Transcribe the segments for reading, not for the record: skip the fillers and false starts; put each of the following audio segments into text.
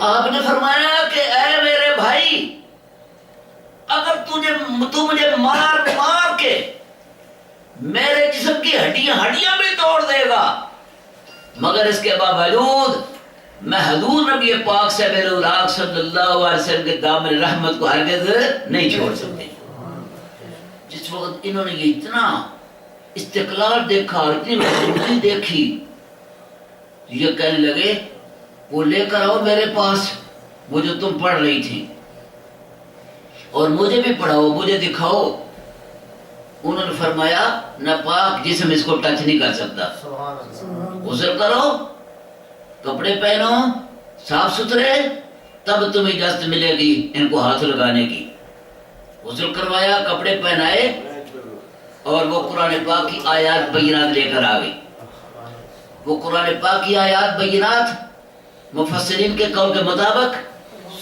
آپ نے فرمایا کہ اے میرے بھائی، اگر تو مجھے مار کے میرے جسم کی ہڈیاں بھی توڑ دے گا، مگر اس کے باوجود میں حضور نبی پاک سے بلاک صلی اللہ علیہ وسلم کے دامن رحمت کو ہرگز نہیں چھوڑ سکتے۔ جس وقت انہوں نے یہ اتنا استقلال دیکھا اور اتنی مضبوطی دیکھی، یہ کہنے لگے وہ لے کر آؤ میرے پاس وہ جو تم پڑھ رہی تھی، اور مجھے بھی پڑھاؤ، مجھے دکھاؤ۔ انہوں نے فرمایا ناپاک جسم اس کو ٹچ نہیں کر سکتا، غسل کرو، کپڑے پہنو صاف ستھرے، تب تمہیں اجازت ملے گی ان کو ہاتھ لگانے کی۔ غسل کروایا، کپڑے پہنائے، اور وہ قرآن پاک کی آیات بینات لے کر آ گئی۔ وہ قرآن پاک کی آیات بینات مفسرین کے قول کے مطابق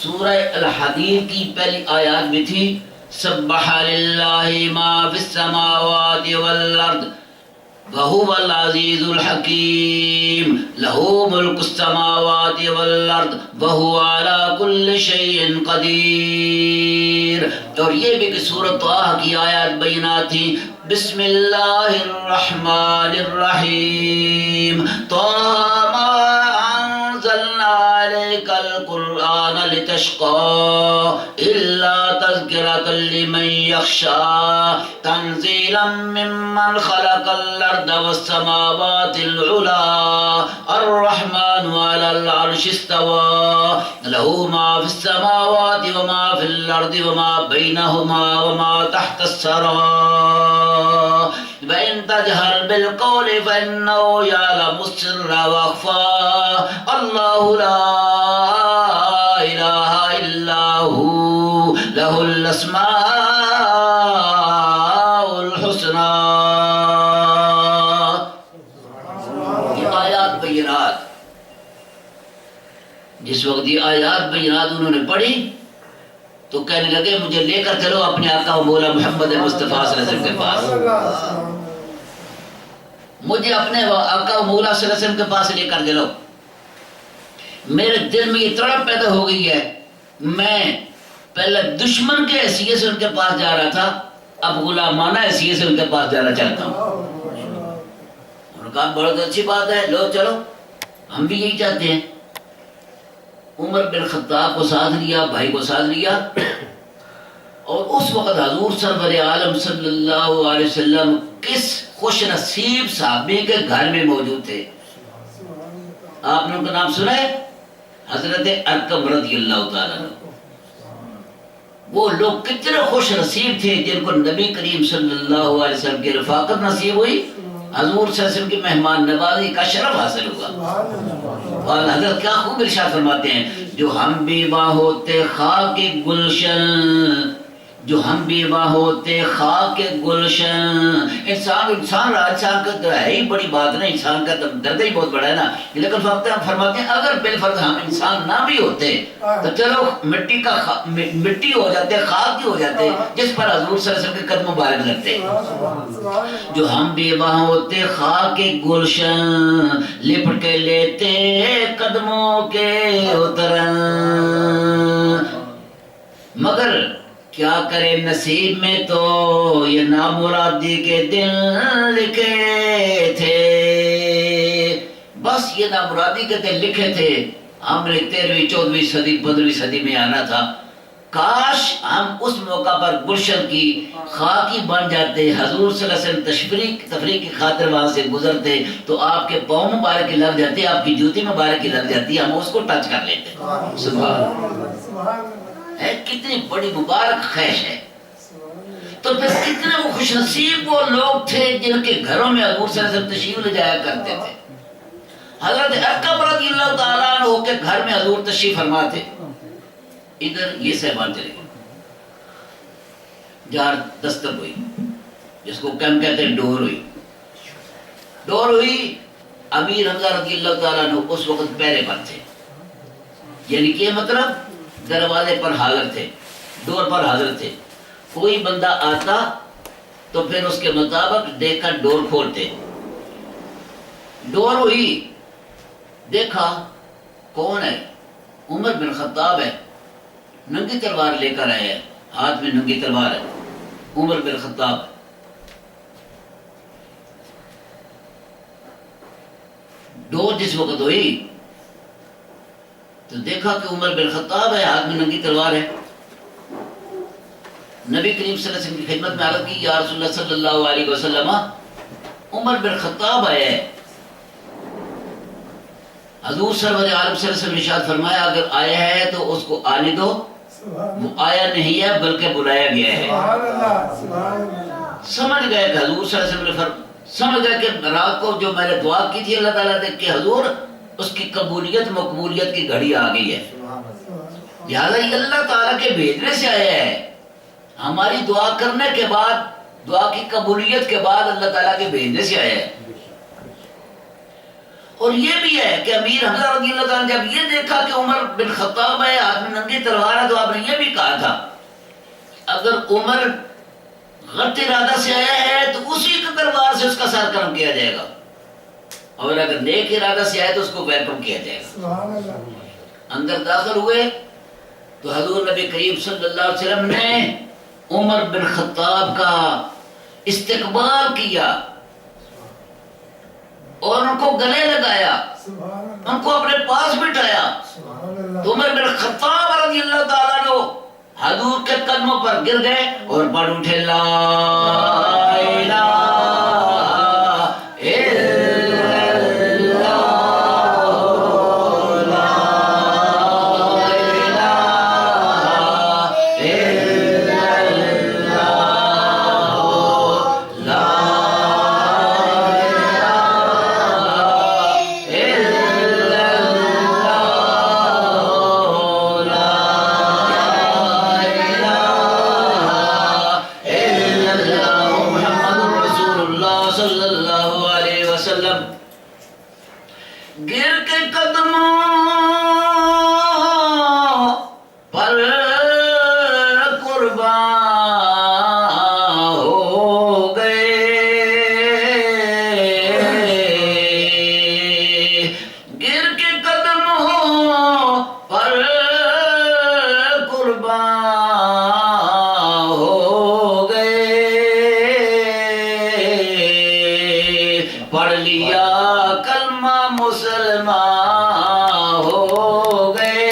سورہ الحدید کی پہلی آیات میں تھی، سبح للہ ما فی السماوات والارض وهو العزیز الحکیم لہ ملک السماوات والارض وهو على كل شیء قدیر۔ اور یہ بھی کہ سورۃ طٰہٰ کی آیات بینات تھی، بسم اللہ الرحمن الرحیم، طٰہٰ ما انزلنا علیک القرآن لتشقى الا تذکرۃ لمن یخشى تنزیلا ممن خلق الارض والسماوات العلی الرحمن علی العرش استوى له ما في السماوات وما في الارض وما بينهما وما تحت الثرى وإن تجهر بالقول فإنه يعلم السر وأخفى الله لا إله إلا هو له الأسماء الحسنى۔ یہ آیات بینات، جس وقت یہ آیات بینات انہوں نے پڑھی تو کہنے لگے مجھے لے کر چلو اپنے آقا و مولا محمد مصطفیٰ صلی اللہ علیہ وسلم کے پاس، مجھے اپنے آقا و مولا صلی اللہ علیہ وسلم کے پاس لے کر چلو۔ میرے دل میں یہ تڑپ پیدا ہو گئی ہے، میں پہلے دشمن کے حیثیت سے ان کے پاس جا رہا تھا، اب غلامانہ حیثیت سے ان کے پاس جانا چاہتا ہوں۔ انہوں نے کہا بہت اچھی بات ہے، لو چلو، ہم بھی یہی چاہتے ہیں۔ عمر بن خطاب کو ساتھ لیا، بھائی کو ساتھ لیا، اور اس وقت حضور سرور عالم صلی اللہ علیہ وسلم کس خوش نصیب صحابی کے گھر میں موجود تھے۔ آپ نے ان کا نام سنا ہے؟ حضرت ارقم رضی اللہ تعالیٰ عنہ۔ وہ لوگ کتنے خوش نصیب تھے جن کو نبی کریم صلی اللہ علیہ وسلم کی رفاقت نصیب ہوئی، حضور صلی اللہ علیہ وسلم کی مہمان نوازی کا شرف حاصل ہوا۔ اور حضرت کیا خوب ارشاد فرماتے ہیں، جو ہم بھی وہاں ہوتے خاک گلشن، جو ہم بھی وہاں ہوتے خاک گلشن۔ انسان رہا، انسان کا تو ہے ہی بڑی بات نہیں، انسان کا درد ہی بہت بڑا ہے نا، لیکن فرماتے ہیں اگر بالفرض ہم انسان نہ بھی ہوتے تو چلو مٹی ہو جاتے، خاک ہی ہو جاتے جس پر حضور صلی اللہ علیہ وسلم کے قدم مبارک لگتے۔ جو ہم بھی وہاں ہوتے خاک گلشن، لپٹ کے لیتے قدموں کے اترن، مگر کیا کرے نصیب میں تو یہ نامرادی کے دن لکھے تھے، بس یہ نامرادی کے دن لکھے تھے۔ ہم نے 13ویں 14ویں صدی 15ویں صدی میں آنا تھا، کاش ہم اس موقع پر گلشن کی خاکی بن جاتے، حضور صلی اللہ علیہ وسلم تفریح کی خاطر وہاں سے گزرتے تو آپ کے پاؤں مبارک کی لگ جاتی، آپ کی جوتی مبارک کی لگ جاتی، ہم اس کو ٹچ کر لیتے۔ سبحان ہے، کتنی بڑی مبارک خواہش ہے۔ تو پھر کتنے وہ خوش نصیب وہ لوگ تھے جن کے گھروں میں حضور صلی اللہ علیہ وسلم تشریف لے جایا کرتے تھے۔ حضرت ارقم رضی اللہ تعالیٰ عنہ کے گھر میں حضور تشریف فرما تھے۔ ادھر یہ صاحبان چلے گئے، جہاں دستک ہوئی، جس کو کہتے ہیں ڈور ہوئی، ڈور ہوئی۔ امیر حمزہ رضی اللہ تعالیٰ عنہ اس وقت پہرے پر تھے، یعنی کہ مطلب دروازے پر حاضر تھے، ڈور پر حاضر تھے۔ کوئی بندہ آتا تو پھر اس کے مطابق دیکھ کر ڈور کھولتے۔ ڈور ہوئی، دیکھا کون ہے؟ عمر بن خطاب ہے، ننگی تلوار لے کر آئے ہیں، ہاتھ میں ننگی تلوار ہے، عمر بن خطاب۔ ڈور جس وقت ہوئی تو دیکھا کہ عمر بن خطاب ہے، ہاتھ میں ننگی تلوار ہے۔ نبی کریم صلی اللہ علیہ وسلم کی خدمت میں عرض کی، یا رسول اللہ صلی اللہ علیہ وسلم، عمر بن خطاب آئے ہیں۔ حضور سرور عالم صلی اللہ علیہ وسلم نے ارشاد فرمایا اگر آیا ہے تو اس کو آنے دو، وہ آیا نہیں ہے بلکہ بلایا گیا ہے۔ سمجھ گئے کہ حضور صلی اللہ علیہ وسلم نے سمجھ گئے کہ رات کو جو میں نے دعا کی تھی اللہ تعالیٰ نے کہ حضور اس کی قبولیت مقبولیت کی گھڑی آ گئی ہے، لہٰذا یہ اللہ تعالیٰ کے بھیجنے سے آیا ہے۔ ہماری دعا کرنے کے بعد، دعا کی قبولیت کے بعد اللہ تعالیٰ کے بھیجنے سے آیا ہے۔ اور یہ بھی ہے کہ امیر حمزہ رضی اللہ تعالیٰ نے جب یہ دیکھا کہ عمر بن خطاب ہے، ہاتھ میں ننگی تلوار ہے، تو آپ نے یہ بھی کہا تھا اگر عمر غلط ارادہ سے آیا ہے تو اسی کی تلوار سے اس کا سر قلم کیا جائے گا، اور اگر نیک ارادہ سے آئے تو اس کو ویلکم کیا جائے گا۔ اندر داخل ہوئے تو حضور نبی کریم صلی اللہ علیہ وسلم نے عمر بن خطاب کا استقبال کیا اور ان کو گلے لگایا، ان کو اپنے پاس بٹھایا۔ تو عمر بن خطاب رضی اللہ تعالیٰ عنہ حضور کے قدموں پر گر گئے اور پڑھ اٹھے لا الہ الا اللہ، لا الہ الا اللہ، لا گر کے قدموں پر قربان ہو گئے، گر کے قدموں پر قربان ہو گئے، پڑھ لیا کلمہ مسلمان ہو گئے۔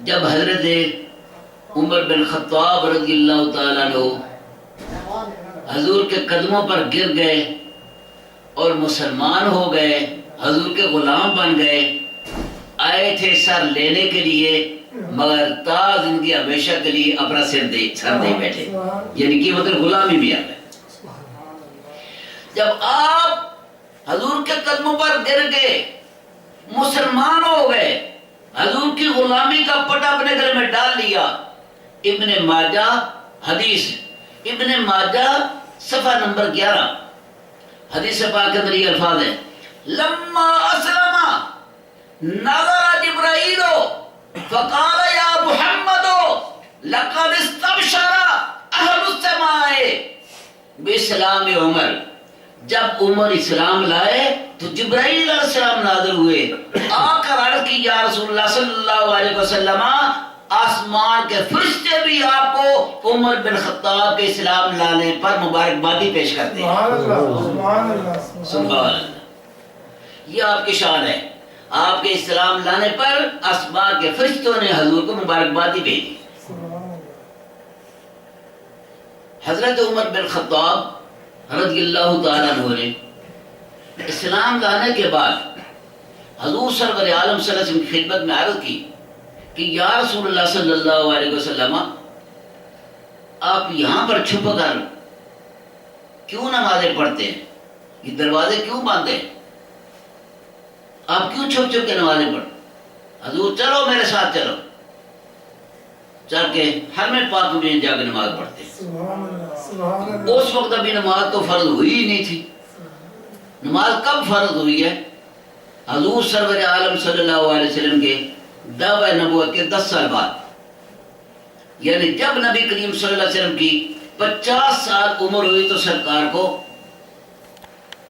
جب حضرت عمر بن خطاب رضی اللہ تعالیٰ عنہ حضور کے قدموں پر گر گئے اور مسلمان ہو گئے، حضور کے غلام بن گئے، آئے تھے سر لینے کے لیے مگر تا زندگی ہمیشہ کے لیے اپنا سر دے بیٹھے، یعنی کہ مطلب غلامی بھی آ گئے۔ جب آپ حضور کے قدموں پر گر گئے، مسلمان ہو گئے، حضور کی غلامی کا پٹا اپنے گلے میں ڈال لیا۔ ابن ماجہ حدیث، ابن ماجہ صفحہ نمبر 11، حدیث پاک کے اندر یہ الفاظ ہیں، لما اسلم نظر جبرائیل فقال یا محمد لقد استبشر اہل السماء باسلام عمر۔ جب عمر اسلام لائے تو جبرائیل علیہ السلام نازل ہوئے، آ کر عرض کی یا رسول اللہ صلی اللہ علیہ وسلم آسمان کے فرشتے بھی آپ کو عمر بن خطاب کے اسلام لانے پر مبارکبادی پیش کرتے ہیں۔ سبحان اللہ، یہ آپ کی شان ہے، آپ کے اسلام لانے پر آسمان کے فرشتوں نے حضور کو مبارکبادی بھیجی۔ حضرت عمر بن خطاب رضی اللہ تعالیٰ عنہ نے اسلام لانے کے بعد حضور سرور عالم صلی اللہ علیہ وسلم کی خدمت میں عرض کی کہ یا رسول اللہ صلی اللہ علیہ وسلم آپ یہاں پر چھپ کر کیوں نمازیں پڑھتے ہیں؟ یہ دروازے کیوں باندھے ہیں؟ آپ کیوں چھپ چھپ کے نمازیں پڑھتے؟ حضور چلو میرے ساتھ چلو، چل کے حرم پاک میں جا کے نماز پڑھتے ہیں۔ اس وقت ابھی نماز تو فرض ہوئی ہی نہیں تھی۔ نماز کب فرض ہوئی ہے؟ حضور سرور عالم صلی اللہ علیہ وسلم کے دعوی نبوت کے 10 سال بعد، یعنی جب نبی کریم صلی اللہ علیہ وسلم کی 50 سال عمر ہوئی تو سرکار کو